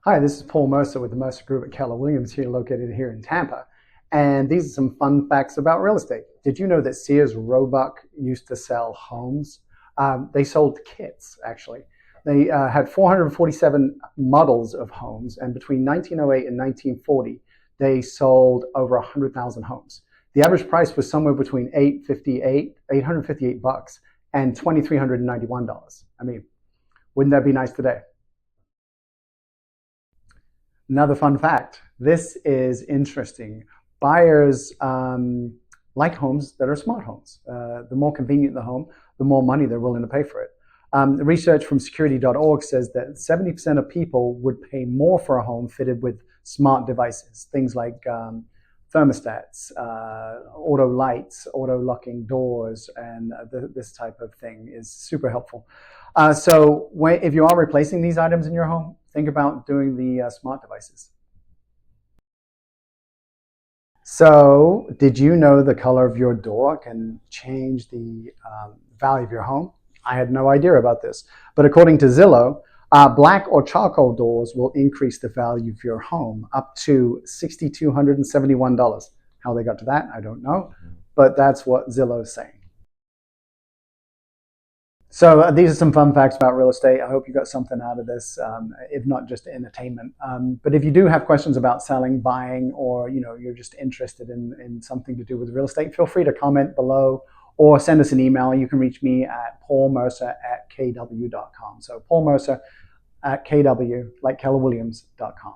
Hi, this is Paul Mercer with the Mercer Group at Keller Williams here, located here in Tampa. And these are some fun facts about real estate. Did you know that Sears Roebuck used to sell homes? They sold kits, actually. They had 447 models of homes, and between 1908 and 1940, they sold over 100,000 homes. The average price was somewhere between $858 and $2,391. I mean, wouldn't that be nice today? Another fun fact. This is interesting. Buyers like homes that are smart homes. The more convenient the home, the more money they're willing to pay for it. The research from security.org says that 70% of people would pay more for a home fitted with smart devices, things like thermostats, auto lights, auto locking doors, and this type of thing is super helpful. So if you are replacing these items in your home, think about doing the smart devices. So did you know the color of your door can change the value of your home? I had no idea about this. But according to Zillow, black or charcoal doors will increase the value of your home up to $6,271. How they got to that, I don't know. But that's what Zillow is saying. So these are some fun facts about real estate. I hope you got something out of this, if not just entertainment. But if you do have questions about selling, buying, or you're just interested in something to do with real estate, feel free to comment below or send us an email. You can reach me at paulmercer@kw.com. So Paul Mercer at KW, like KellerWilliams.com.